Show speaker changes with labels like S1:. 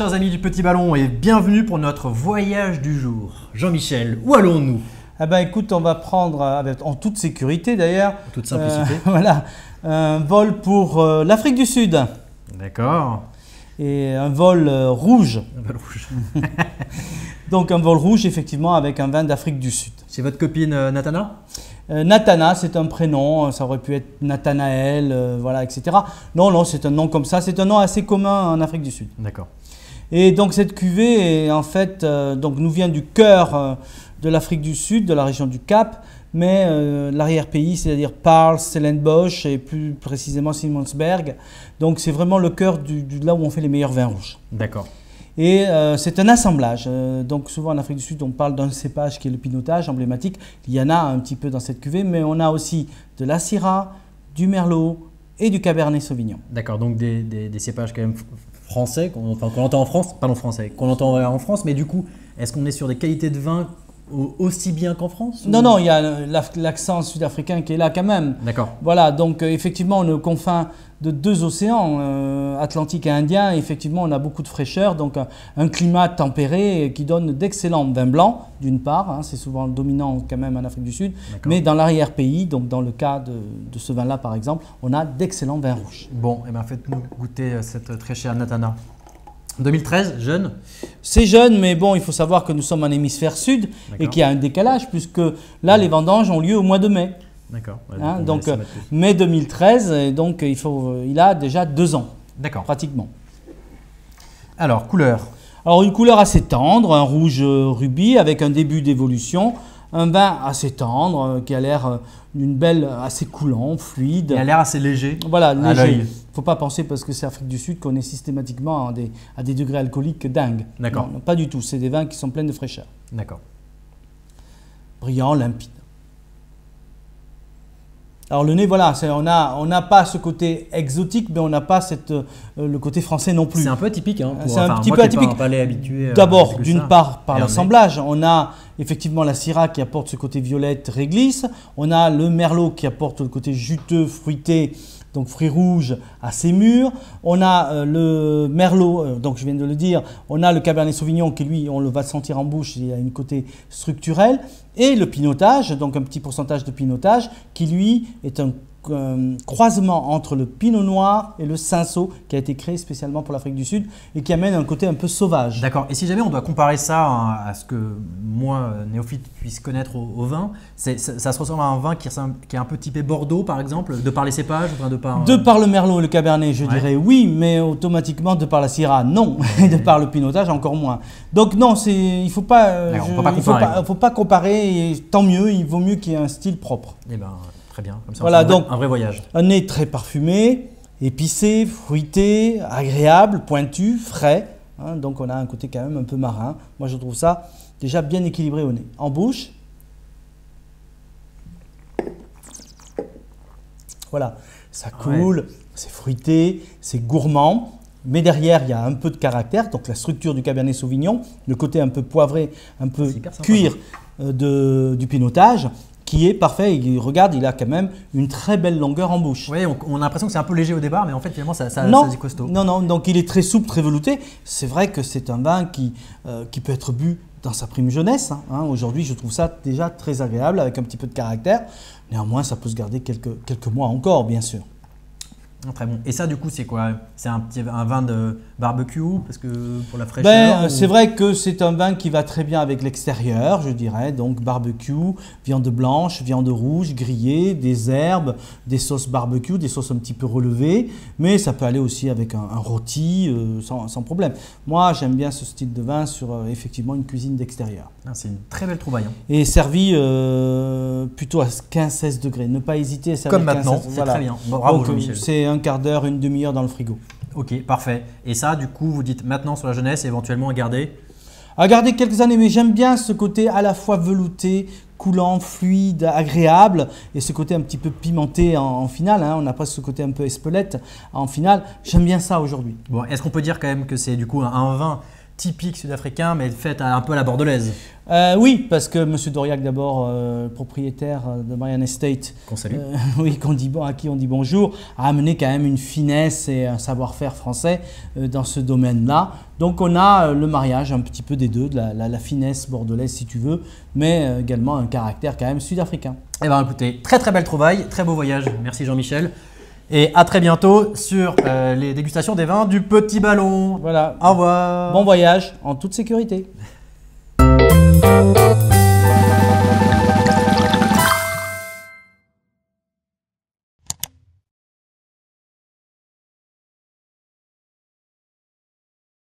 S1: chers amis du Petit Ballon, et bienvenue pour notre voyage du jour. Jean-Michel, où allons-nous?
S2: Eh ben, écoute, on va prendre, en toute sécurité d'ailleurs,
S1: En toute simplicité.
S2: voilà, un vol pour l'Afrique du Sud.
S1: D'accord.
S2: Et un vol rouge.
S1: Un vol rouge.
S2: Donc un vol rouge, effectivement, avec un vin d'Afrique du Sud.
S1: C'est votre copine Nathana?
S2: Nathana, c'est un prénom, ça aurait pu être Nathanaël, voilà, etc. Non, c'est un nom comme ça, c'est un nom assez commun en Afrique du Sud.
S1: D'accord.
S2: Et donc cette cuvée, en fait, nous vient du cœur de l'Afrique du Sud, de la région du Cap, mais l'arrière-pays, c'est-à-dire Paarl, Stellenbosch et plus précisément Simonsberg. Donc c'est vraiment le cœur là où on fait les meilleurs vins rouges.
S1: D'accord.
S2: Et c'est un assemblage. Donc souvent en Afrique du Sud, on parle d'un cépage qui est le pinotage emblématique. Il y en a un petit peu dans cette cuvée, mais on a aussi de la Syrah, du Merlot et du Cabernet Sauvignon.
S1: D'accord, donc des cépages quand même français, qu'on entend en France, pardon français, qu'on entend en France, mais du coup, est-ce qu'on est sur des qualités de vin aussi bien qu'en France?
S2: Non, il y a l'accent sud-africain qui est là quand même.
S1: D'accord.
S2: Voilà, donc effectivement, on est aux confins de deux océans, Atlantique et Indien. Et effectivement, on a beaucoup de fraîcheur, donc un climat tempéré qui donne d'excellents vins blancs, d'une part, hein, c'est souvent dominant quand même en Afrique du Sud, mais dans l'arrière-pays, donc dans le cas de ce vin-là par exemple, on a d'excellents vins rouges.
S1: Bon, et bien faites-nous goûter cette très chère Nathana. 2013, jeune.
S2: C'est jeune, mais bon, il faut savoir que nous sommes en hémisphère sud et qu'il y a un décalage, puisque là, les vendanges ont lieu au mois de mai.
S1: D'accord. Ouais,
S2: Hein, donc mai 2013, et donc il a déjà 2 ans.
S1: D'accord.
S2: Pratiquement.
S1: Alors, couleur.
S2: Alors une couleur assez tendre, un rouge rubis avec un début d'évolution, un vin assez tendre qui a l'air d'une belle, assez coulant, fluide.
S1: Il a l'air assez léger.
S2: Voilà, léger.
S1: l'œil.
S2: Il ne faut pas penser parce que c'est Afrique du Sud qu'on est systématiquement à des degrés alcooliques dingues.
S1: D'accord.
S2: Non, pas du tout, c'est des vins qui sont pleins de fraîcheur.
S1: D'accord.
S2: Brillant, limpide. Alors le nez, voilà, on n'a pas ce côté exotique, mais on n'a pas le côté français non plus.
S1: C'est un peu atypique. Hein,
S2: C'est un petit
S1: moi
S2: peu
S1: qui ai pas
S2: atypique.
S1: un palais habitué.
S2: D'abord, d'une part, par
S1: Et un
S2: l'assemblage, on a effectivement la Syrah qui apporte ce côté violette, réglisse. On a le Merlot qui apporte le côté juteux, fruité, donc fruits rouges assez mûrs. On a le Merlot, donc je viens de le dire. On a le Cabernet Sauvignon qui, lui, on le va sentir en bouche, il a une côté structurel. Et le pinotage, donc un petit pourcentage de pinotage, qui, lui, est un croisement entre le pinot noir et le cinsault qui a été créé spécialement pour l'Afrique du Sud et qui amène un côté un peu sauvage.
S1: D'accord. Et si jamais on doit comparer ça à ce que moi, néophyte, puisse connaître au vin, ça se ressemble à un vin qui est un peu typé Bordeaux, par exemple, de par les cépages, enfin,
S2: de par le Merlot et le Cabernet, je dirais oui, mais automatiquement de par la Syrah, non. Et de par le pinotage, encore moins. Donc non, il ne faut pas, faut pas comparer, et tant mieux, il vaut mieux qu'il y ait un style propre.
S1: Eh ben, très bien, comme ça,
S2: voilà, donc
S1: un vrai voyage.
S2: Un nez très parfumé, épicé, fruité, agréable, pointu, frais. Hein, donc on a un côté quand même un peu marin. Moi je trouve ça déjà bien équilibré au nez. En bouche, voilà, ça coule, c'est fruité, c'est gourmand. Mais derrière, il y a un peu de caractère, donc la structure du Cabernet Sauvignon, le côté un peu poivré, un peu cuir du pinotage, qui est parfait. Et regarde, il a quand même une très belle longueur en bouche.
S1: Oui, on a l'impression que c'est un peu léger au départ, mais en fait, finalement, ça dit costaud.
S2: Non, donc il est très souple, très velouté. C'est vrai que c'est un vin qui peut être bu dans sa prime jeunesse. Hein. Aujourd'hui, je trouve ça déjà très agréable, avec un petit peu de caractère. Néanmoins, ça peut se garder quelques mois encore, bien sûr.
S1: Très bon. Et ça, du coup, c'est quoi? C'est un vin de barbecue, parce que pour la fraîcheur
S2: C'est vrai que c'est un vin qui va très bien avec l'extérieur, je dirais. Donc barbecue, viande blanche, viande rouge, grillée, des herbes, des sauces barbecue, des sauces un petit peu relevées. Mais ça peut aller aussi avec un rôti sans problème. Moi, j'aime bien ce style de vin sur effectivement une cuisine d'extérieur.
S1: C'est une très belle trouvaille. Hein.
S2: Et servi plutôt à 15-16 degrés. Ne pas hésiter à servir
S1: comme maintenant, c'est très bien. Bravo, Jean-Michel.
S2: C'est un quart d'heure, une demi-heure dans le frigo.
S1: Ok, parfait. Et ça, du coup, vous dites maintenant sur la jeunesse, éventuellement à garder?
S2: À garder quelques années, mais j'aime bien ce côté à la fois velouté, coulant, fluide, agréable, et ce côté un petit peu pimenté en finale. Hein. On a presque ce côté un peu espelette en finale. J'aime bien ça aujourd'hui.
S1: Bon, est-ce qu'on peut dire quand même que c'est du coup un vin typique sud-africain, mais faite un peu à la bordelaise.
S2: Oui, parce que M. Doriac, d'abord propriétaire de Marianne Estate,
S1: Qu'on salue.
S2: oui, à qui on dit bonjour, a amené quand même une finesse et un savoir-faire français dans ce domaine-là. Donc on a le mariage un petit peu des deux, de la finesse bordelaise si tu veux, mais également un caractère quand même sud-africain.
S1: Eh bien écoutez, très très belle trouvaille, très beau voyage, merci Jean-Michel. Et à très bientôt sur les dégustations des vins du Petit Ballon.
S2: Voilà.
S1: Au revoir.
S2: Bon voyage en toute sécurité.